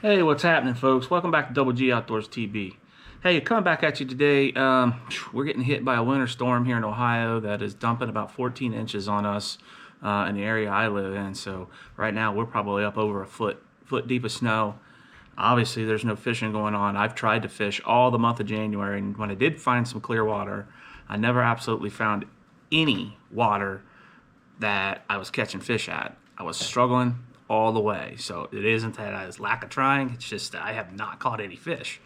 Hey, what's happening, folks? Welcome back to Double G Outdoors TV. Hey, coming back at you today. We're getting hit by a winter storm here in Ohio that is dumping about 14 inches on us in the area I live in. So right now we're probably up over a foot deep of snow. Obviously, there's no fishing going on. I've tried to fish all the month of January, and when I did find some clear water, I never absolutely found any water that I was catching fish at. I was struggling all the way. So it isn't that I was lack of trying, it's just that I have not caught any fish.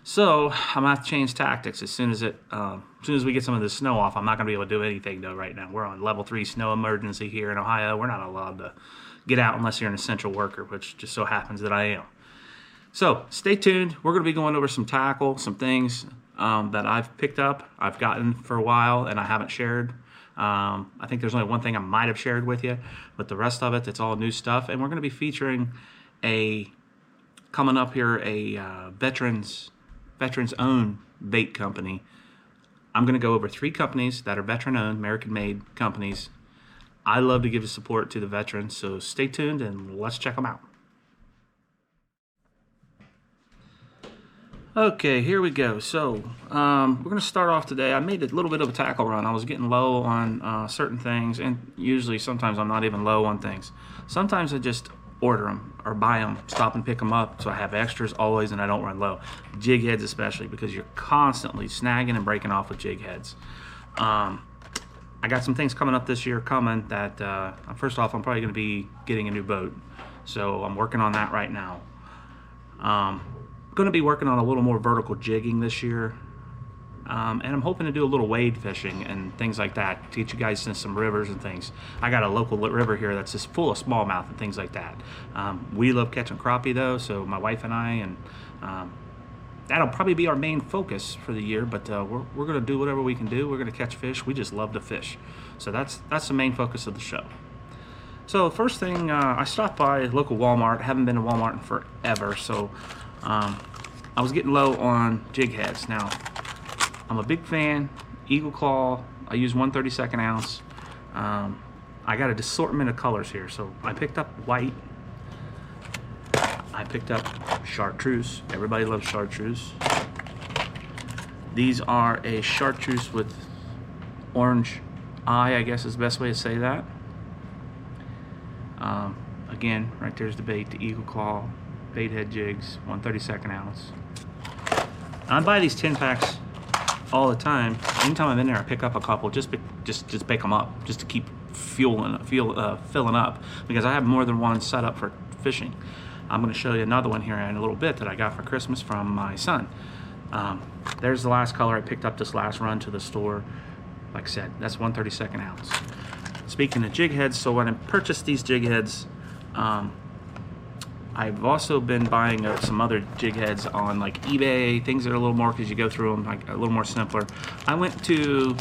So I'm gonna have to change tactics as soon as we get some of this snow off. I'm not gonna be able to do anything though right now. We're on level 3 snow emergency here in Ohio. We're not allowed to get out unless you're an essential worker, which just so happens that I am. So stay tuned. We're going to be going over some tackle, some things that I've picked up, I've gotten for a while, and I haven't shared. I think there's only one thing I might have shared with you, but the rest of it, it's all new stuff. And we're going to be featuring coming up here, a veterans-owned bait company. I'm going to go over 3 companies that are veteran-owned, American-made companies. I love to give support to the veterans, so stay tuned and let's check them out. Okay, here we go. So we're going to start off today. I made a little bit of a tackle run. I was getting low on certain things, and usually sometimes I'm not even low on things. Sometimes I just order them or buy them, stop and pick them up, so I have extras always and I don't run low. Jig heads especially, because you're constantly snagging and breaking off with jig heads. I got some things coming up this year that first off, I'm probably going to be getting a new boat, so I'm working on that right now. Going to be working on a little more vertical jigging this year, and I'm hoping to do a little wade fishing and things like that, teach you guys some rivers and things. I got a local river here that's just full of smallmouth and things like that. We love catching crappie though, so my wife and I, and that'll probably be our main focus for the year, but we're going to do whatever we can do. We're going to catch fish. We just love to fish, so that's the main focus of the show. So first thing, I stopped by a local Walmart. Haven't been to Walmart in forever, so I was getting low on jig heads. Now, I'm a big fan, Eagle Claw. I use 1/32 ounce. I got a assortment of colors here. So I picked up white. I picked up chartreuse. Everybody loves chartreuse. These are a chartreuse with orange eye, I guess is the best way to say that. Again, right there's the bait, the Eagle Claw. Bait head jigs, 1/32 ounce. I buy these 10 packs all the time. Anytime I'm in there, I pick up a couple, just pick them up, just to keep filling up, because I have more than one set up for fishing. I'm going to show you another one here in a little bit that I got for Christmas from my son. There's the last color I picked up this last run to the store. Like I said, that's 1/32 ounce. Speaking of jig heads, so when I purchased these jig heads, I've also been buying some other jig heads on like eBay, things that are a little more, because you go through them like a little more simpler. I went to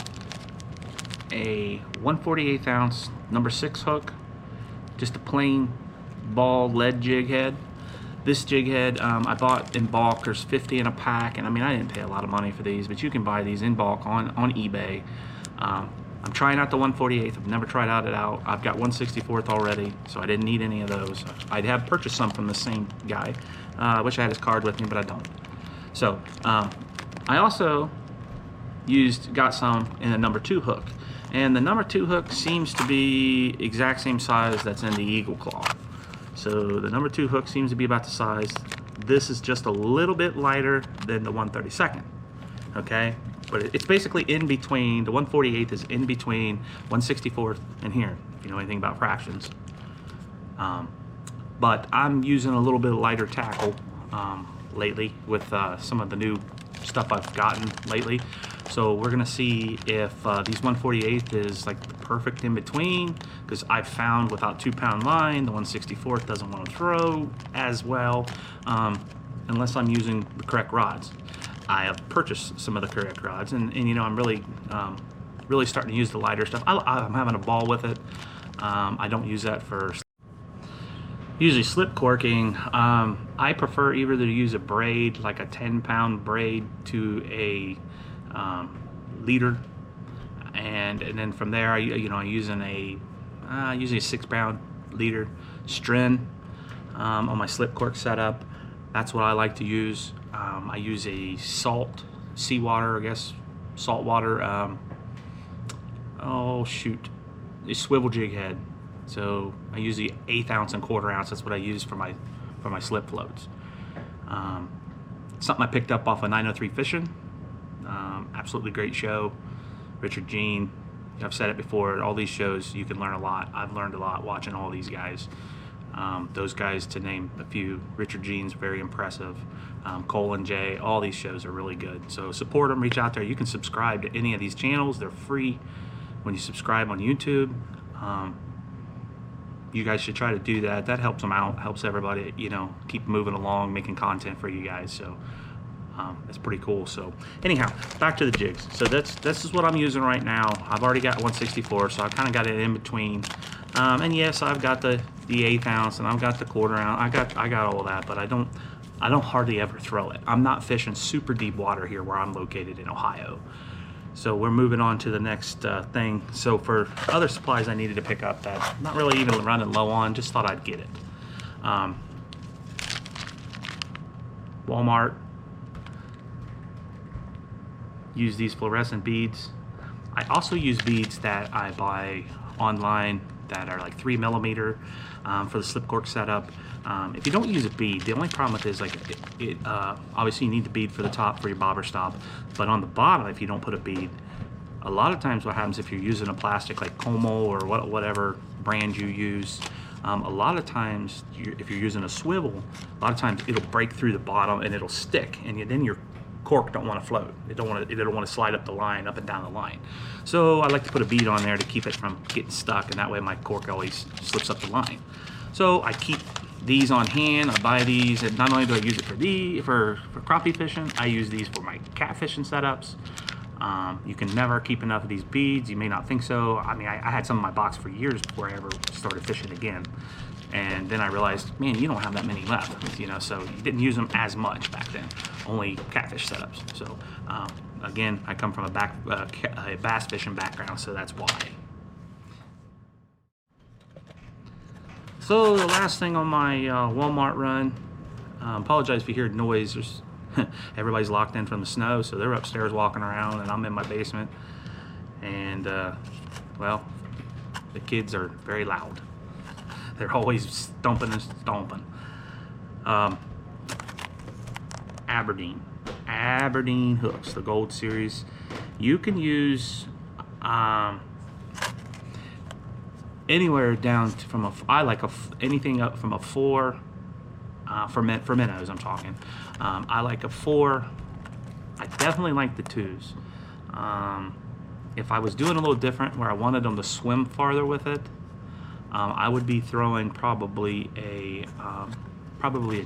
a 1/48 ounce number 6 hook, just a plain ball lead jig head. This jig head I bought in bulk. There's 50 in a pack, and I mean, I didn't pay a lot of money for these, but you can buy these in bulk on eBay. I'm trying out the 1/48. I've never tried it out. I've got 1/64 already, so I didn't need any of those. I'd have purchased some from the same guy. I wish I had his card with me, but I don't. So I also got some in a number 2 hook, and the number 2 hook seems to be exact same size that's in the Eagle Claw. So the number 2 hook seems to be about the size. This is just a little bit lighter than the 1/32. Okay, but it's basically in between. The 1/48 is in between 1/64 and here, if you know anything about fractions. But I'm using a little bit of lighter tackle lately with some of the new stuff I've gotten lately. So we're gonna see if these 1/48 is like the perfect in between, because I've found without 2-pound line, the 1/64 doesn't want to throw as well unless I'm using the correct rods. I have purchased some of the correct rods, and you know, I'm really starting to use the lighter stuff. I'm having a ball with it. I don't use that for usually slip corking. I prefer either to use a braid, like a 10-pound braid, to a leader, and then from there, I'm using usually a 6-pound leader string on my slip cork setup. That's what I like to use. I use a seawater, I guess, saltwater. Oh shoot, a swivel jig head. So I use the 1/8 ounce and 1/4 ounce. That's what I use for my slip floats. Something I picked up off of 903 Fishing. Absolutely great show. Richard Jean. I've said it before. All these shows you can learn a lot. I've learned a lot watching all these guys. Those guys, to name a few, Richard Jean's very impressive. Cole and Jay, all these shows are really good. So support them, reach out there. You can subscribe to any of these channels. They're free when you subscribe on YouTube. You guys should try to do that. That helps them out, helps everybody, keep moving along, making content for you guys. So that's pretty cool. So anyhow, back to the jigs. So this is what I'm using right now. I've already got 164, so I've kind of got it in between. And yes, I've got the 1/8 ounce, and I've got the 1/4 ounce. I got all that, but I don't hardly ever throw it. I'm not fishing super deep water here where I'm located in Ohio. So we're moving on to the next thing. So for other supplies I needed to pick up that I'm not really even running low on, just thought I'd get it. Walmart. Use these fluorescent beads. I also use beads that I buy online that are like 3mm for the slip cork setup. If you don't use a bead, the only problem with it is obviously you need the bead for the top for your bobber stop, but on the bottom, if you don't put a bead, a lot of times what happens if you're using a plastic like Como or whatever brand you use, a lot of times if you're using a swivel, a lot of times it'll break through the bottom and it'll stick, and then your cork don't want to float. It don't want to slide up the line, up and down the line. So I like to put a bead on there to keep it from getting stuck, and that way my cork always slips up the line. So I keep these on hand. I buy these, and not only do I use it for crappie fishing, I use these for my catfishing setups. You can never keep enough of these beads. You may not think so. I mean, I had some in my box for years before I ever started fishing again. And then I realized, man, you don't have that many left, so you didn't use them as much back then, only catfish setups. So again, I come from a bass fishing background, so that's why. So the last thing on my Walmart run, apologize if you hear noise. There's everybody's locked in from the snow, so they're upstairs walking around, and I'm in my basement. And well, the kids are very loud. They're always stomping and stomping. Aberdeen hooks, the Gold Series. You can use anywhere down from anything up from a 4 for minnows. I'm talking. I like a 4. I definitely like the 2s. If I was doing a little different, where I wanted them to swim farther with it, I would be throwing probably a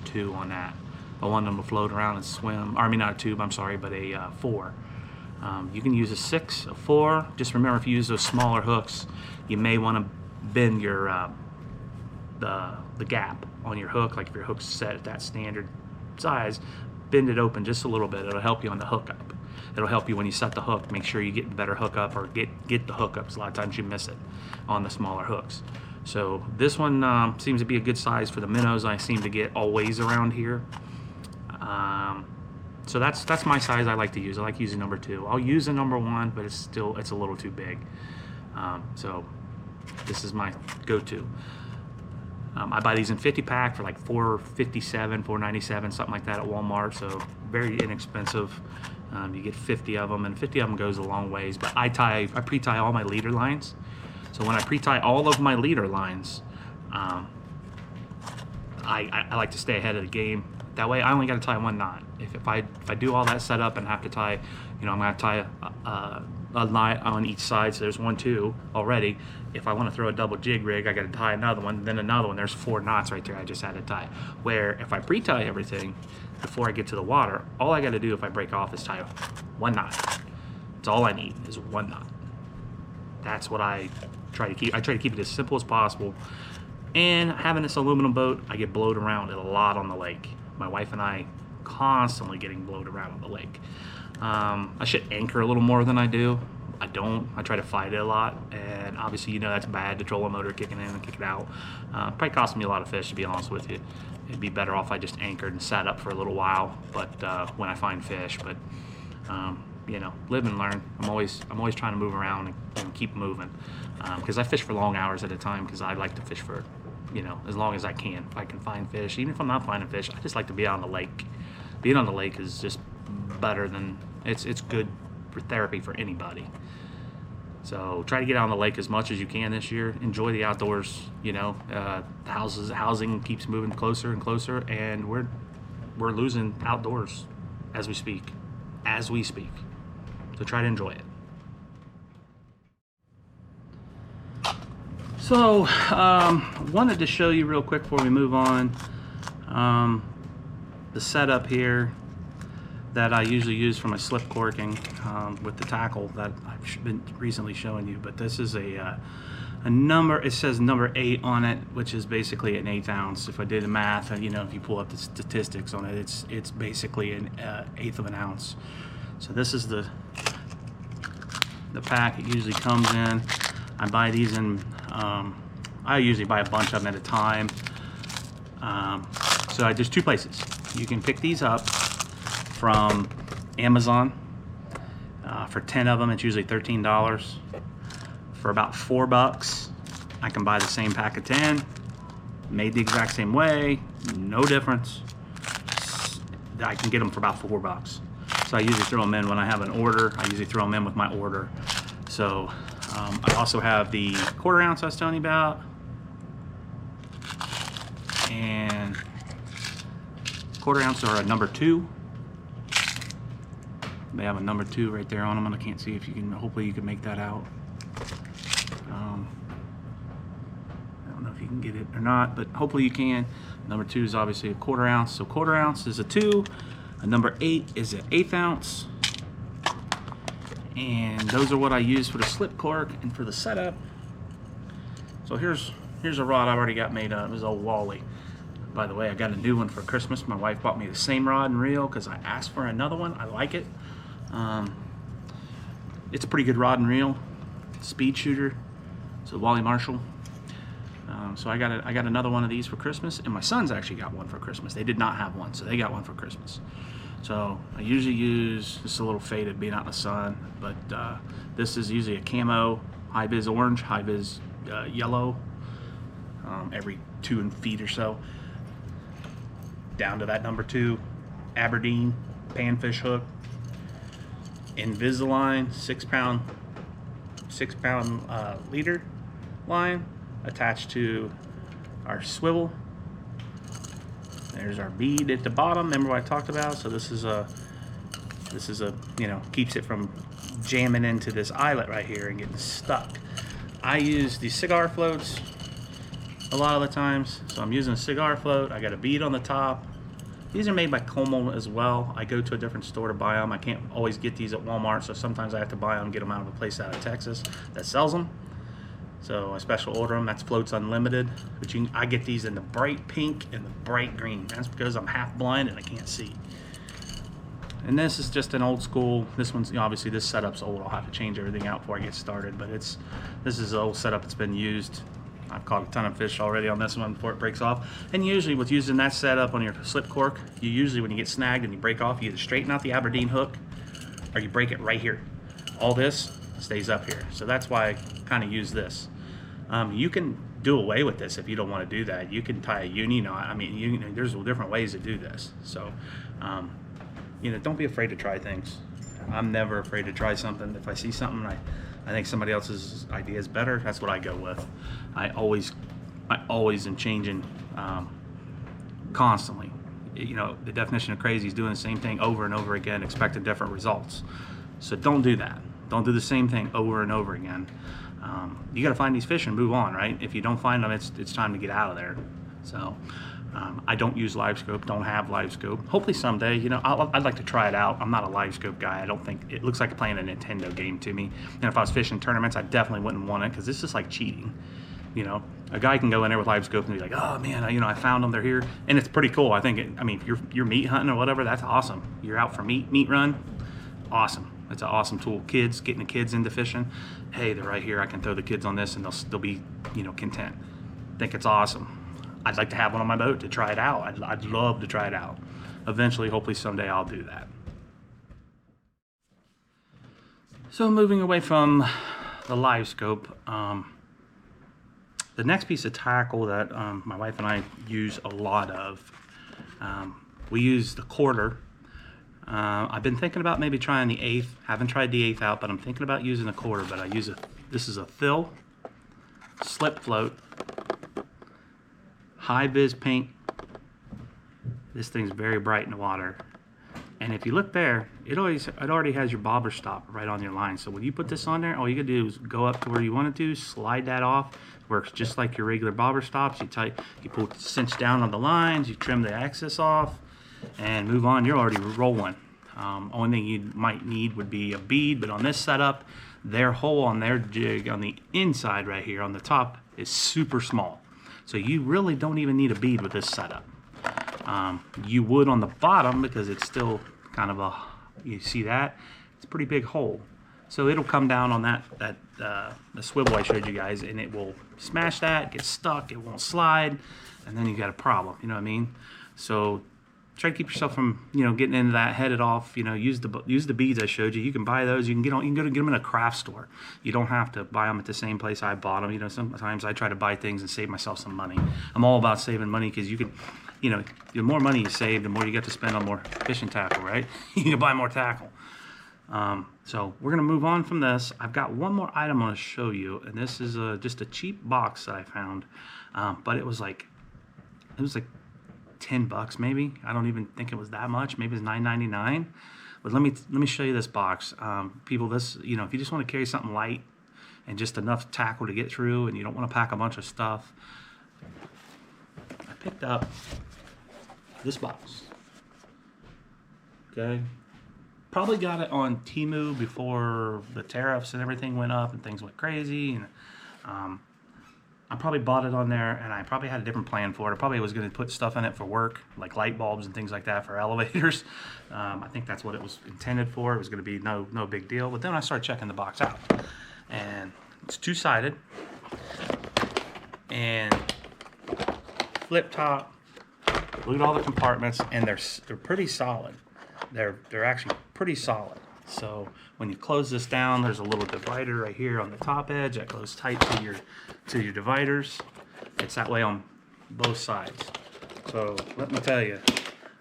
2 on that. I want them to float around and swim. Or, I mean, not a tube, I'm sorry, but a 4. You can use a 6, a 4. Just remember, if you use those smaller hooks, you may want to bend your the gap on your hook. Like if your hook's set at that standard size, bend it open just a little bit. It'll help you on the hookup. It'll help you when you set the hook. Make sure you get the better hookup, or get the hookups. A lot of times you miss it on the smaller hooks. So this one seems to be a good size for the minnows I seem to get always around here. So that's my size I like to use. I like using number 2. I'll use a number 1, but it's a little too big. So this is my go-to. I buy these in 50 pack for like $4.57, $4.97, something like that at Walmart. So very inexpensive. You get 50 of them, and 50 of them goes a long ways. But I pre-tie all my leader lines. So when I pre-tie all of my leader lines, I like to stay ahead of the game. That way I only got to tie 1 knot. If I do all that setup and have to tie, I'm going to tie a knot on each side, so there's 1, 2 already. If I want to throw a double jig rig, I got to tie another one, then another one. There's 4 knots right there I just had to tie. Where if I pre-tie everything before I get to the water, all I got to do if I break off is tie 1 knot. That's all I need is 1 knot. That's what I try to keep. I try to keep it as simple as possible. And having this aluminum boat, I get blowed around a lot on the lake. My wife and I constantly getting blowed around on the lake. I should anchor a little more than I do, I don't. I try to fight it a lot, and obviously, you know, that's bad, the trolling motor kicking in and kicking out. Probably costing me a lot of fish, to be honest with you. It'd be better off I just anchored and sat up for a little while, but when I find fish. But you know, live and learn. I'm always trying to move around and keep moving, because I fish for long hours at a time, because I like to fish for, you know, as long as I can. If I can find fish, even if I'm not finding fish, I just like to be out on the lake. Being on the lake is just better than, it's good for therapy for anybody. So try to get out on the lake as much as you can this year. Enjoy the outdoors. You know, housing keeps moving closer and closer, and we're losing outdoors as we speak. So try to enjoy it. So wanted to show you real quick before we move on the setup here that I usually use for my slip corking with the tackle that I've been recently showing you. But this is a number, it says number 8 on it, which is basically an 1/8 ounce. If I did the math, and you know, if you pull up the statistics on it, it's basically an 1/8 of an ounce. So this is the pack it usually comes in. I buy these in, I usually buy a bunch of them at a time. So there's 2 places. You can pick these up from Amazon. For 10 of them, it's usually $13. For about $4, I can buy the same pack of 10, made the exact same way, no difference. I can get them for about $4. So I usually throw them in when I have an order. I usually throw them in with my order. So I also have the 1/4 ounce I was telling you about, and 1/4 ounce are a number 2. They have a number 2 right there on them, and I can't see if you can, hopefully you can make that out. I don't know if you can get it or not, but hopefully you can. Number 2 is obviously a 1/4 ounce. So 1/4 ounce is a 2. A number 8 is an 1/8 ounce. And those are what I use for the slip cork and for the setup. So here's a rod I've already got made up. It was old Wally. By the way, I got a new one for Christmas. My wife bought me the same rod and reel because I asked for another one. I like it. It's a pretty good rod and reel. Speed shooter. So Wally Marshall. So I got another one of these for Christmas, and my sons actually got one for Christmas. They did not have one, so they got one for Christmas. So I usually use, this is a little faded being out in the sun, but this is usually a camo, high vis orange, high vis yellow, every 2 feet or so. Down to that number 2 Aberdeen panfish hook, Invisalign 6-pound leader line attached to our swivel. There's our bead at the bottom. Remember what I talked about? So this is a you know, keeps it from jamming into this eyelet right here and getting stuck. I use these cigar floats a lot of the times. So I'm using a cigar float. I got a bead on the top. These are made by Como as well. I go to a different store to buy them. I can't always get these at Walmart, so sometimes I have to buy them, get them out of a place out of Texas that sells them. So I special order them. That's Floats Unlimited. But I get these in the bright pink and the bright green. That's because I'm half blind and I can't see. And this is just an old school. This one's, you know, obviously this setup's old. I'll have to change everything out before I get started. But this is an old setup that's been used. I've caught a ton of fish already on this one before it breaks off. And usually with using that setup on your slip cork, you usually, when you get snagged and you break off, you either straighten out the Aberdeen hook or you break it right here. All this stays up here. So that's why I kind of use this. You can do away with this if you don't want to do that. You can tie a uni knot. I mean, there's different ways to do this. So, you know, don't be afraid to try things. I'm never afraid to try something. If I see something I think somebody else's idea is better, that's what I go with. I always am changing constantly. You know, the definition of crazy is doing the same thing over and over again, expecting different results. So don't do that. Don't do the same thing over and over again. You got to find these fish and move on, right? If you don't find them, it's time to get out of there. So I don't use live scope, don't have live scope. Hopefully someday, you know, I'd like to try it out. I'm not a live scope guy. I don't think, it looks like playing a Nintendo game to me. And if I was fishing tournaments, I definitely wouldn't want it because this is like cheating. You know, a guy can go in there with live scope and be like, oh man, you know, I found them, they're here. And it's pretty cool. I think, I mean, if you're meat hunting or whatever, that's awesome. You're out for meat run, awesome. It's an awesome tool. Kids, getting the kids into fishing. Hey, they're right here. I can throw the kids on this and they'll be, content. Think it's awesome. I'd like to have one on my boat to try it out. I'd love to try it out. Eventually, hopefully someday I'll do that. So moving away from the live scope, the next piece of tackle that my wife and I use a lot of, we use the quarter. I've been thinking about maybe trying the 1/8. Haven't tried the 1/8 out, but I'm thinking about using the quarter. But I use this is a Thill slip float, high vis paint. This thing's very bright in the water. And if you look there, it already has your bobber stop right on your line. So when you put this on there, all you gotta do is go up to where you want it to, slide that off. Works just like your regular bobber stops. You pull cinch down on the lines, you trim the excess off, and move on. You're already rolling. Only thing you might need would be a bead, but on this setup, their hole on their jig on the inside right here on the top is super small. So you really don't even need a bead with this setup. You would on the bottom because it's still kind of you see that? It's a pretty big hole. So it'll come down on the swivel I showed you guys, and it will smash that, get stuck, it won't slide, and then you got a problem, you know what I mean? So try to keep yourself from, getting into that, head it off, use the beads I showed you. You can buy those, you can go to get them in a craft store. You don't have to buy them at the same place I bought them. Sometimes I try to buy things and save myself some money. I'm all about saving money because you can, the more money you save, the more you get to spend on more fishing tackle, right? You can buy more tackle. So we're gonna move on from this. I've got one more item I want to show you, and this is just a cheap box that I found, but it was like 10 bucks maybe. I don't even think it was that much. Maybe it's $9.99. But let me show you this box. People, this, if you just want to carry something light and just enough tackle to get through, and you don't want to pack a bunch of stuff, I picked up this box. Okay. Probably got it on Temu before the tariffs and everything went up and things went crazy. And I probably bought it on there, and I probably had a different plan for it. I probably was going to put stuff in it for work, like light bulbs and things like that for elevators. I think that's what it was intended for. It was going to be no big deal. But then I started checking the box out, and it's two-sided and flip top. Look at all the compartments, and they're pretty solid. They're actually pretty solid. So when you close this down, there's a little divider right here on the top edge that goes tight to your dividers. It's that way on both sides. So let me tell you,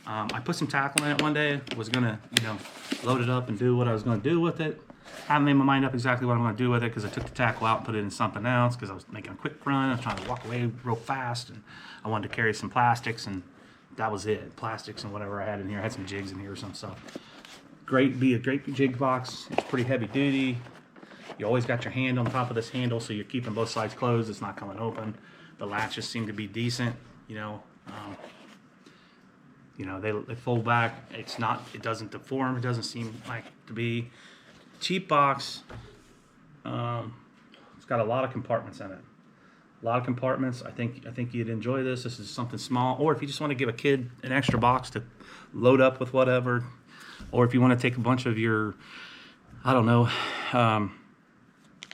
I put some tackle in it one day. Was gonna load it up and do what I was gonna do with it. I haven't made my mind up exactly what I'm gonna do with it because I took the tackle out and put it in something else because I was making a quick run. I was trying to walk away real fast, and I wanted to carry some plastics, and that was it. Plastics and whatever I had in here. I had some jigs in here or some stuff. Be a great jig box. It's pretty heavy duty. You always got your hand on top of this handle, so you're keeping both sides closed. It's not coming open. The latches seem to be decent. They fold back. It doesn't deform. It doesn't seem like to be. Cheap box. It's got a lot of compartments in it. A lot of compartments. I think you'd enjoy this. This is something small, or if you just want to give a kid an extra box to load up with whatever, or if you want to take a bunch of your, your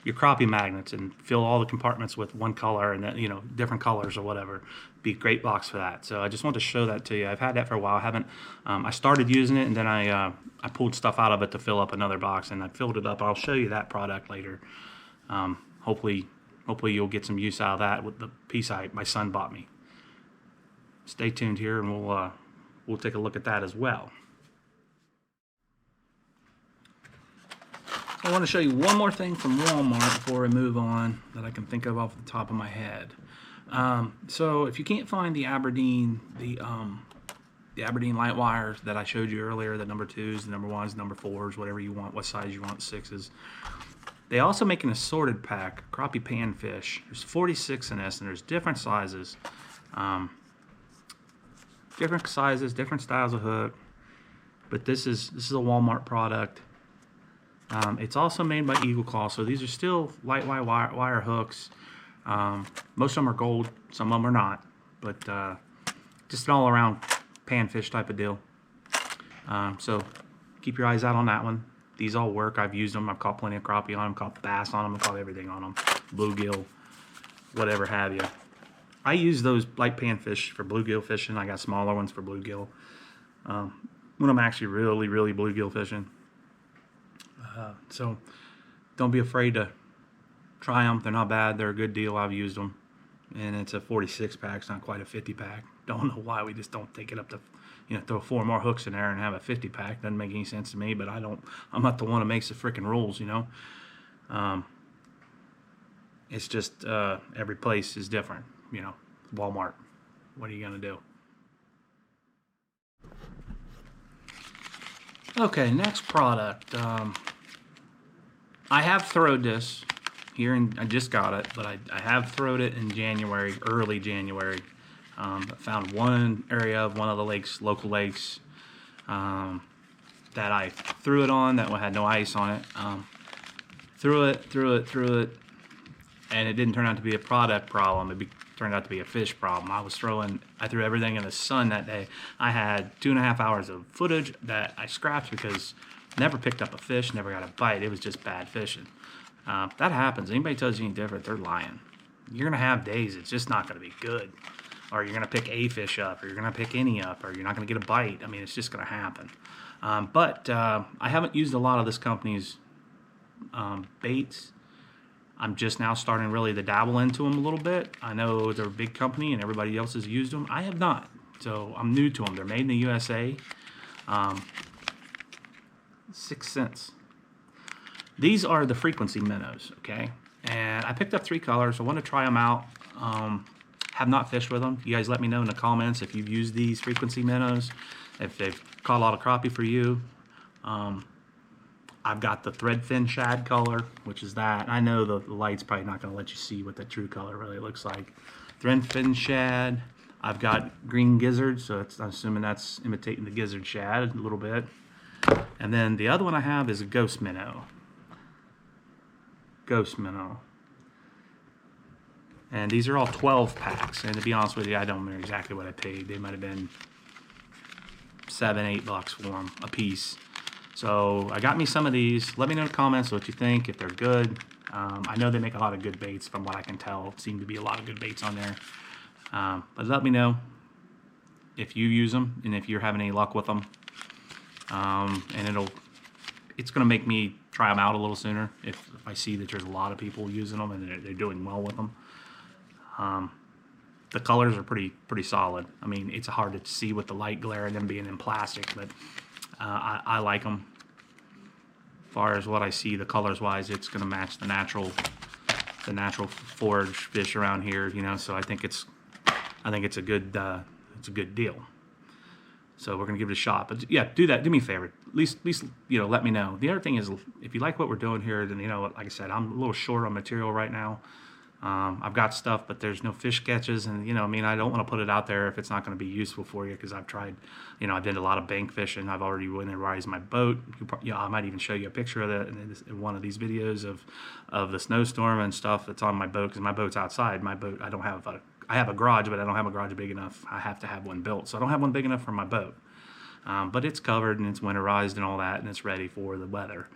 crappie magnets and fill all the compartments with one color and then different colors or whatever, be a great box for that. So I just wanted to show that to you. I've had that for a while. I haven't. I started using it, and then I pulled stuff out of it to fill up another box, and I filled it up. I'll show you that product later. Hopefully you'll get some use out of that with the piece my son bought me. Stay tuned here, and we'll take a look at that as well. I want to show you one more thing from Walmart before I move on that I can think of off the top of my head. So if you can't find the Aberdeen light wires that I showed you earlier, the number 2s, the number 1s, number 4s, whatever you want, what size you want, 6s. They also make an assorted pack, crappie panfish. There's 46 in this, and there's different sizes. Different sizes, different styles of hook. But this is a Walmart product. It's also made by Eagle Claw, so these are still light wire hooks. Most of them are gold, some of them are not, but just an all-around panfish type of deal. So keep your eyes out on that one. These all work. I've used them. I've caught plenty of crappie on them, caught bass on them, I've caught everything on them, bluegill, whatever have you. I use those light panfish for bluegill fishing. I got smaller ones for bluegill. When I'm actually really bluegill fishing. So don't be afraid to try them. They're not bad. They're a good deal. I've used them. And it's a 46 pack. It's not quite a 50 pack. Don't know why we just don't take it up to, throw 4 more hooks in there and have a 50 pack. Doesn't make any sense to me, but I'm not the one who makes the freaking rules, It's just every place is different, Walmart. What are you going to do? Okay, next product. I have throwed this here, and I just got it, but I have throwed it in January, early January. I found one area of one of the lakes, local lakes, that I threw it on that had no ice on it. Threw it, and it didn't turn out to be a product problem. It turned out to be a fish problem. I threw everything in the sun that day. I had 2.5 hours of footage that I scrapped because never picked up a fish, never got a bite. It was just bad fishing. That happens. Anybody tells you any different, they're lying. You're going to have days it's just not going to be good. Or you're going to pick a fish up, or you're going to pick any up, or you're not going to get a bite. I mean, it's just going to happen. But I haven't used a lot of this company's baits. I'm just now starting really to dabble into them a little bit. I know they're a big company and everybody else has used them. I have not. So I'm new to them. They're made in the USA. 6 cents. These are the frequency minnows, okay? And I picked up 3 colors. I want to try them out. Have not fished with them. You guys let me know in the comments if you've used these frequency minnows, if they've caught a lot of crappie for you. I've got the threadfin shad color, which is that. I know the light's probably not going to let you see what the true color really looks like. Threadfin shad. I've got green gizzard, so I'm assuming that's imitating the gizzard shad a little bit. And then the other one I have is a ghost minnow. Ghost minnow. And these are all 12 packs. And to be honest with you, I don't remember exactly what I paid. They might have been $7, $8 for them a piece. So I got me some of these. Let me know in the comments what you think, if they're good. I know they make a lot of good baits from what I can tell. Seem to be a lot of good baits on there. But let me know if you use them and if you're having any luck with them. And it's going to make me try them out a little sooner if I see that there's a lot of people using them and they're doing well with them. The colors are pretty solid. I mean, it's hard to see with the light glare and them being in plastic, but I like them. As far as what I see, the colors wise, it's going to match the natural forage fish around here, So I think it's a good deal. So we're gonna give it a shot. But yeah, do that. Do me a favor. At least let me know. The other thing is, if you like what we're doing here, then like I said, I'm a little short on material right now. I've got stuff, but there's no fish catches, and I don't want to put it out there if it's not going to be useful for you, because I've tried, I did a lot of bank fishing. I've already winterized my boat. I might even show you a picture of that in one of these videos of the snowstorm and stuff that's on my boat, because my boat's outside. My boat, I have a garage, but I don't have a garage big enough. I have to have one built, so I don't have one big enough for my boat. But it's covered and it's winterized and all that, and it's ready for the weather.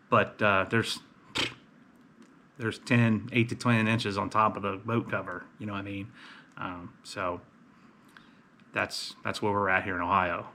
But there's 8 to 10 inches on top of the boat cover, you know what I mean? So that's where we're at here in Ohio.